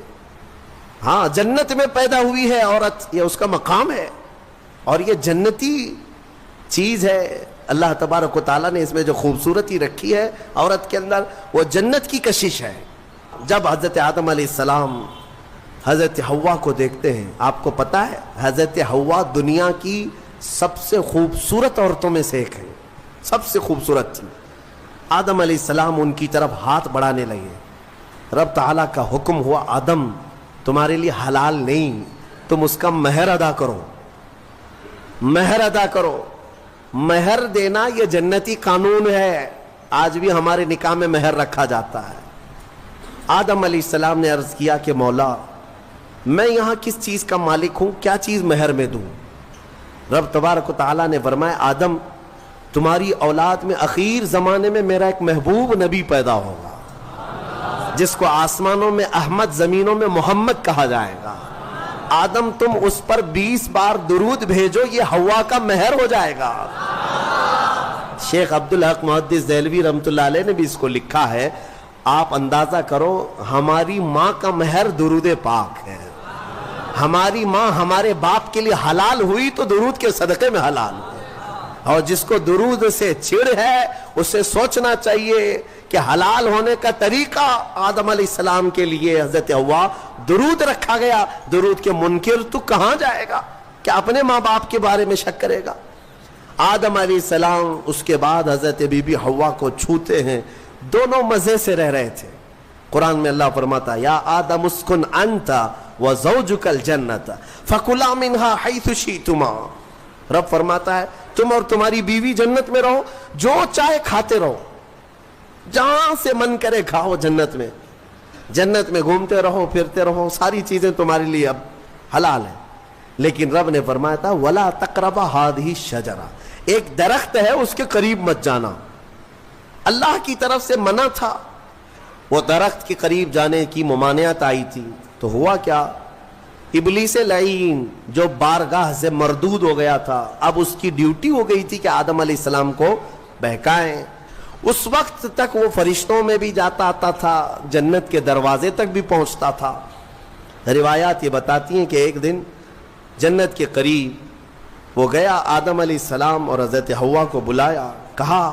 [SPEAKER 1] ہاں جنت میں پیدا ہوئی ہے عورت، یہ اس کا مقام ہے، اور یہ جنتی چیز ہے۔ اللہ تبارک و تعالیٰ نے اس میں جو خوبصورتی رکھی ہے عورت کے اندر، وہ جنت کی کشش ہے۔ جب حضرت آدم علیہ السلام حضرت حوا کو دیکھتے ہیں، آپ کو پتہ ہے حضرت حوا دنیا کی سب سے خوبصورت عورتوں میں سے ایک ہے، سب سے خوبصورت تھی۔ آدم علیہ السلام ان کی طرف ہاتھ بڑھانے لگے، رب تعالیٰ کا حکم ہوا آدم تمہارے لیے حلال نہیں، تم اس کا مہر ادا کرو، مہر ادا کرو۔ مہر دینا یہ جنتی قانون ہے، آج بھی ہمارے نکاح میں مہر رکھا جاتا ہے۔ آدم علیہ السلام نے عرض کیا کہ مولا میں یہاں کس چیز کا مالک ہوں، کیا چیز مہر میں دوں؟ رب تبارک و تعالیٰ نے فرمایا آدم تمہاری اولاد میں اخیر زمانے میں میرا ایک محبوب نبی پیدا ہوگا جس کو آسمانوں میں احمد زمینوں میں محمد کہا جائے گا۔ آدم تم اس پر 20 بار درود بھیجو، یہ حوا کا مہر ہو جائے گا۔ شیخ عبدالحق محدث دہلوی رحمۃ اللہ علیہ نے بھی اس کو لکھا ہے، آپ اندازہ کرو ہماری ماں کا مہر درود پاک ہے، ہماری ماں ہمارے باپ کے لیے حلال ہوئی تو درود کے صدقے میں حلال ہوئی، اور جس کو درود سے چڑ ہے اسے سوچنا چاہیے کہ حلال ہونے کا طریقہ آدم علیہ السلام کے لیے حضرت حوا درود رکھا گیا۔ درود کے منکر تو کہاں جائے گا کہ اپنے ماں باپ کے بارے میں شک کرے گا؟ آدم علیہ السلام اس کے بعد حضرت بی بی حوا کو چھوتے ہیں، دونوں مزے سے رہ رہے تھے۔ قرآن میں اللہ فرماتا یا آدم اسکن انت وزوجک الجنت فکلا منہا حیث شئتما، رب فرماتا ہے تم اور تمہاری بیوی جنت میں رہو، جو چاہے کھاتے رہو، جہاں سے من کرے کھاؤ، جنت میں گھومتے رہو پھرتے رہو، ساری چیزیں تمہارے لیے اب حلال ہیں۔ لیکن رب نے فرمایا تھا وَلَا تَقْرَبَ هَذِهِ الشَّجَرَةَ، ایک درخت ہے اس کے قریب مت جانا، اللہ کی طرف سے منع تھا۔ وہ درخت کے قریب جانے کی ممانعت آئی تھی تو ہوا کیا، ابلیس لعین جو بارگاہ سے مردود ہو گیا تھا، اب اس کی ڈیوٹی ہو گئی تھی کہ آدم علیہ السلام کو بہکائیں۔ اس وقت تک وہ فرشتوں میں بھی جاتا آتا تھا، جنت کے دروازے تک بھی پہنچتا تھا۔ روایات یہ بتاتی ہیں کہ ایک دن جنت کے قریب وہ گیا، آدم علیہ السلام اور حضرت حوا کو بلایا، کہا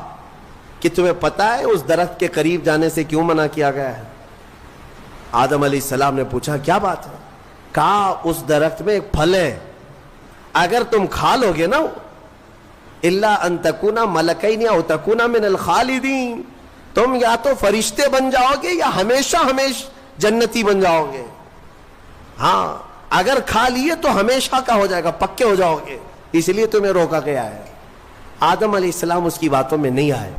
[SPEAKER 1] کہ تمہیں پتہ ہے اس درخت کے قریب جانے سے کیوں منع کیا گیا ہے؟ آدم علیہ السلام نے پوچھا کیا بات ہے؟ کہا اس درخت میں ایک پھل ہے، اگر تم کھا لو گے نا الا ان تکونا ملکین او تکونا من الخالدین، تم یا تو فرشتے بن جاؤ گے یا ہمیشہ جنتی بن جاؤ گے، ہاں اگر کھا لیے تو ہمیشہ کا ہو جائے گا، پکے ہو جاؤ گے، اس لیے تمہیں روکا گیا ہے۔ آدم علیہ السلام اس کی باتوں میں نہیں آئے،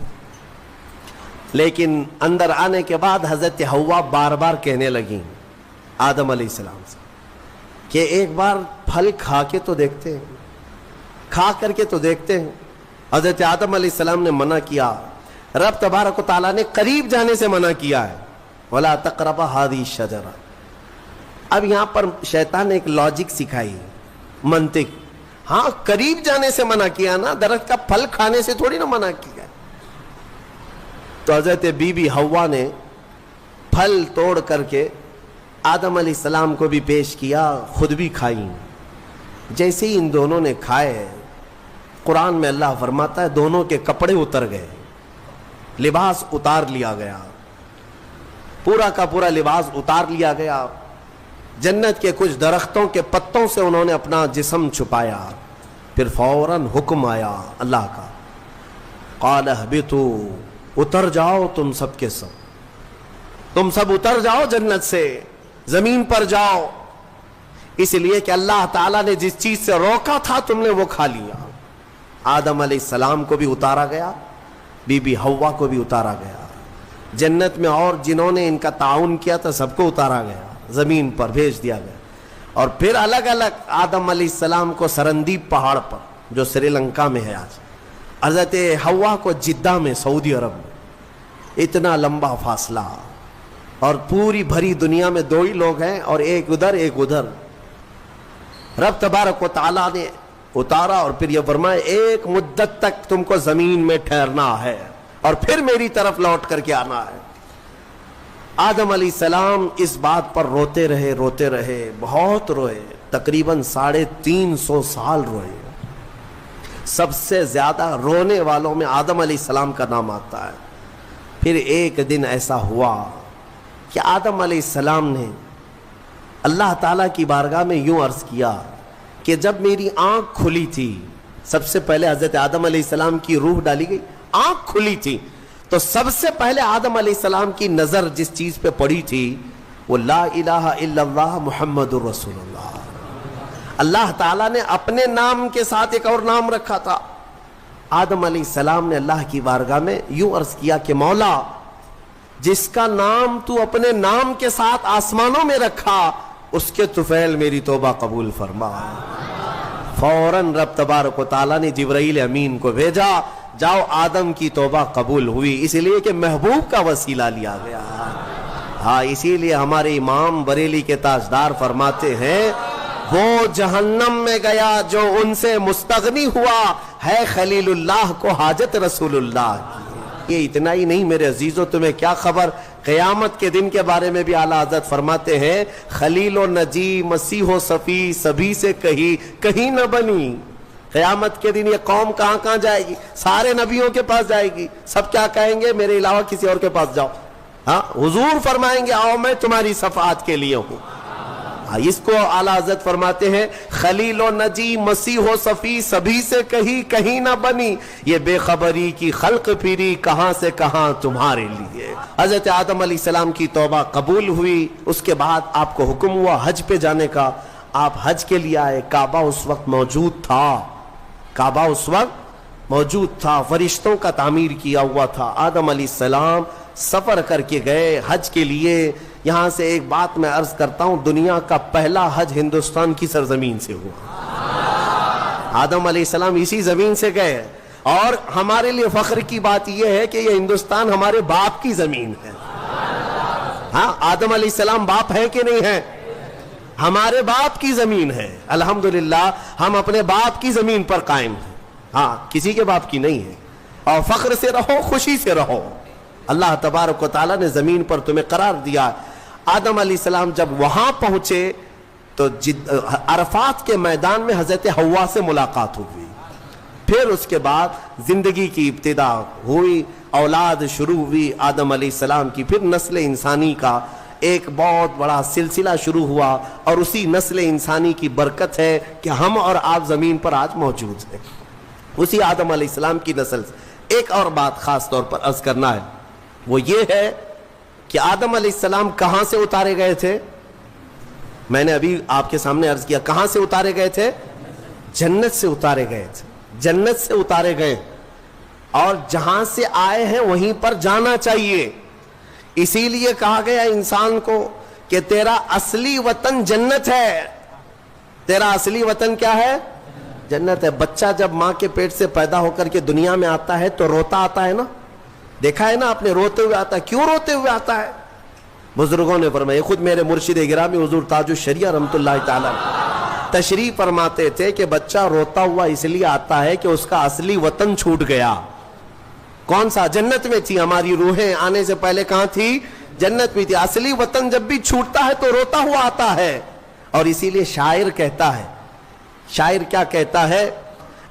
[SPEAKER 1] لیکن اندر آنے کے بعد حضرت حوا بار بار کہنے لگیں آدم علیہ السلام سے کہ ایک بار پھل کھا کے تو دیکھتے ہیں، کھا کر کے تو دیکھتے ہیں۔ حضرت آدم علیہ السلام نے منع کیا، رب تبارک و تعالیٰ نے قریب جانے سے منع کیا ہے، وَلَا تَقْرَبَ هَذِهِ الشَّجَرَةَ۔ اب یہاں پر شیطان نے ایک لاجک سکھائی، منطق، ہاں قریب جانے سے منع کیا نا، درخت کا پھل کھانے سے تھوڑی نہ منع کیا۔ تو حضرت بی بی حوا نے پھل توڑ کر کے آدم علیہ السلام کو بھی پیش کیا، خود بھی کھائیں۔ جیسے ہی ان دونوں نے کھائے، قرآن میں اللہ فرماتا ہے دونوں کے کپڑے اتر گئے، لباس اتار لیا گیا، پورا کا پورا لباس اتار لیا گیا۔ جنت کے کچھ درختوں کے پتوں سے انہوں نے اپنا جسم چھپایا، پھر فوراً حکم آیا اللہ کا، قال اہبطوا، اتر جاؤ تم سب کے سب، تم سب اتر جاؤ جنت سے، زمین پر جاؤ، اس لیے کہ اللہ تعالیٰ نے جس چیز سے روکا تھا تم نے وہ کھا لیا۔ آدم علیہ السلام کو بھی اتارا گیا، بی بی حوا کو بھی اتارا گیا، جنت میں اور جنہوں نے ان کا تعاون کیا تھا سب کو اتارا گیا، زمین پر بھیج دیا گیا، اور پھر الگ الگ آدم علیہ السلام کو سرندیپ پہاڑ پر جو سری لنکا میں ہے آج، حضرت حوا کو جدہ میں سعودی عرب میں، اتنا لمبا فاصلہ، اور پوری بھری دنیا میں دو ہی لوگ ہیں اور ایک ادھر ایک ادھر، رب تبارک و تعالیٰ نے اتارا اور پھر یہ فرمایا ایک مدت تک تم کو زمین میں ٹھہرنا ہے اور پھر میری طرف لوٹ کر کے آنا ہے۔ آدم علیہ السلام اس بات پر روتے رہے، بہت روئے، تقریباً 350 سال روئے۔ سب سے زیادہ رونے والوں میں آدم علیہ السلام کا نام آتا ہے۔ پھر ایک دن ایسا ہوا کہ آدم علیہ السلام نے اللہ تعالیٰ کی بارگاہ میں یوں عرض کیا کہ جب میری آنکھ کھلی تھی، سب سے پہلے حضرت آدم علیہ السلام کی روح ڈالی گئی، آنکھ کھلی تھی، تو سب سے پہلے آدم علیہ السلام کی نظر جس چیز پہ پڑی تھی وہ لا الہ الا اللہ محمد الرسول اللہ۔ اللہ تعالیٰ نے اپنے نام کے ساتھ ایک اور نام رکھا تھا۔ آدم علیہ السلام نے اللہ کی بارگاہ میں یوں عرض کیا کہ مولا، جس کا نام تو اپنے نام کے ساتھ آسمانوں میں رکھا، اس کے طفیل میری توبہ قبول فرما۔ فوراً رب تبارک و تعالیٰ نے جبرائیل امین کو بھیجا، جاؤ آدم کی توبہ قبول ہوئی، اس لیے کہ محبوب کا وسیلہ لیا گیا۔ ہاں، اسی لیے ہمارے امام بریلی کے تاجدار فرماتے ہیں، وہ جہنم میں گیا جو ان سے مستغنی ہوا، ہے خلیل اللہ کو حاجت رسول اللہ کی۔ یہ اتنا ہی نہیں میرے عزیزو، تمہیں کیا خبر، قیامت کے دن کے بارے میں بھی اعلیٰ حضرت فرماتے ہیں، خلیل و نجی مسیح و صفی سبھی سے کہیں نہ بنی۔ قیامت کے دن یہ قوم کہاں جائے گی؟ سارے نبیوں کے پاس جائے گی، سب کیا کہیں گے؟ میرے علاوہ کسی اور کے پاس جاؤ۔ ہاں، حضور فرمائیں گے آؤ میں تمہاری شفاعت کے لیے ہوں۔ اس کو اعلیٰ حضرت فرماتے ہیں، خلیل و نجی مسیح و صفی سبھی سے کہیں نہ بنی، یہ بے خبری کی خلق پھری کہاں سے کہاں تمہارے لیے۔ حضرت آدم علیہ السلام کی توبہ قبول ہوئی، اس کے بعد آپ کو حکم ہوا حج پہ جانے کا۔ آپ حج کے لیے آئے، کعبہ اس وقت موجود تھا، فرشتوں کا تعمیر کیا ہوا تھا۔ آدم علیہ السلام سفر کر کے گئے حج کے لیے۔ یہاں سے ایک بات میں عرض کرتا ہوں، دنیا کا پہلا حج ہندوستان کی سرزمین سے ہوا۔ آدم علیہ السلام اسی زمین سے گئے، اور ہمارے لیے فخر کی بات یہ ہے کہ یہ ہندوستان ہمارے باپ کی زمین ہے۔ ہاں، آدم علیہ السلام باپ ہے کہ نہیں ہے؟ ہمارے باپ کی زمین ہے۔ الحمدللہ ہم اپنے باپ کی زمین پر قائم ہیں، ہاں، کسی کے باپ کی نہیں ہے۔ اور فخر سے رہو، خوشی سے رہو، اللہ تبارک و تعالیٰ نے زمین پر تمہیں قرار دیا۔ آدم علیہ السلام جب وہاں پہنچے تو عرفات کے میدان میں حضرت حوا سے ملاقات ہوئی۔ پھر اس کے بعد زندگی کی ابتدا ہوئی، اولاد شروع ہوئی آدم علیہ السلام کی، پھر نسل انسانی کا ایک بہت بڑا سلسلہ شروع ہوا، اور اسی نسل انسانی کی برکت ہے کہ ہم اور آپ زمین پر آج موجود ہیں، اسی آدم علیہ السلام کی نسل سے۔ ایک اور بات خاص طور پر عرض کرنا ہے، وہ یہ ہے کہ آدم علیہ السلام کہاں سے اتارے گئے تھے؟ میں نے ابھی آپ کے سامنے عرض کیا، کہاں سے اتارے گئے تھے؟ جنت سے اتارے گئے تھے، جنت سے اتارے گئے، اور جہاں سے آئے ہیں وہیں پر جانا چاہیے۔ اسی لیے کہا گیا انسان کو کہ تیرا اصلی وطن جنت ہے۔ تیرا اصلی وطن کیا ہے؟ جنت ہے۔ بچہ جب ماں کے پیٹ سے پیدا ہو کر کے دنیا میں آتا ہے تو روتا آتا ہے نا، دیکھا ہے نا آپ نے، روتے ہوئے آتا ہے۔ کیوں روتے ہوئے آتا ہے؟ بزرگوں نے فرمایا، خود میرے مرشد گرامی حضور تاج الشریعہ رحمۃ اللہ تعالی تشریف فرماتے تھے کہ بچہ روتا ہوا اس لیے آتا ہے کہ اس کا اصلی وطن چھوٹ گیا۔ کون سا؟ جنت میں تھی، ہماری روحیں آنے سے پہلے کہاں تھی؟ جنت میں تھی۔ اصلی وطن جب بھی چھوٹتا ہے تو روتا ہوا آتا ہے، اور اسی لیے شاعر کہتا ہے، شاعر کیا کہتا ہے؟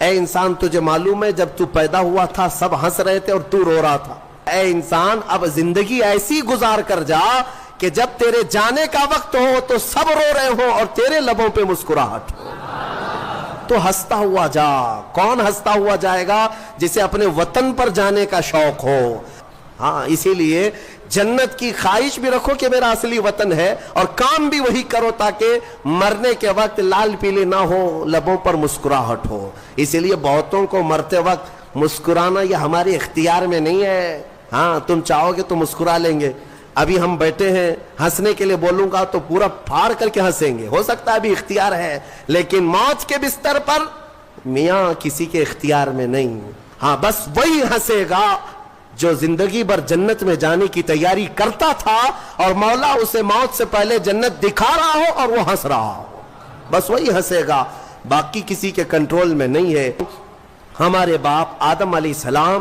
[SPEAKER 1] اے انسان تجھے معلوم ہے جب تو پیدا ہوا تھا سب ہنس رہے تھے اور تو رو رہا تھا۔ اے انسان اب زندگی ایسی گزار کر جا کہ جب تیرے جانے کا وقت ہو تو سب رو رہے ہو اور تیرے لبوں پہ مسکراہٹ ہو، تو ہنستا ہوا جا۔ کون ہنستا ہوا جائے گا؟ جسے اپنے وطن پر جانے کا شوق ہو۔ ہاں، اسی لیے جنت کی خواہش بھی رکھو کہ میرا اصلی وطن ہے، اور کام بھی وہی کرو تاکہ مرنے کے وقت لال پیلے نہ ہو، لبوں پر مسکراہٹ ہو۔ اسی لیے بہتوں کو مرتے وقت مسکرانا یہ ہمارے اختیار میں نہیں ہے۔ ہاں، تم چاہو گے تو مسکرا لیں گے۔ ابھی ہم بیٹھے ہیں، ہنسنے کے لیے بولوں گا تو پورا پھاڑ کر کے ہنسیں گے، ہو سکتا ہے ابھی اختیار ہے، لیکن موت کے بستر پر میاں کسی کے اختیار میں نہیں۔ ہاں، بس وہی ہنسے گا جو زندگی بھر جنت میں جانے کی تیاری کرتا تھا اور مولا اسے موت سے پہلے جنت دکھا رہا ہو اور وہ ہنس رہا ہو، بس وہی ہنسے گا، باقی کسی کے کنٹرول میں نہیں ہے۔ ہمارے باپ آدم علیہ السلام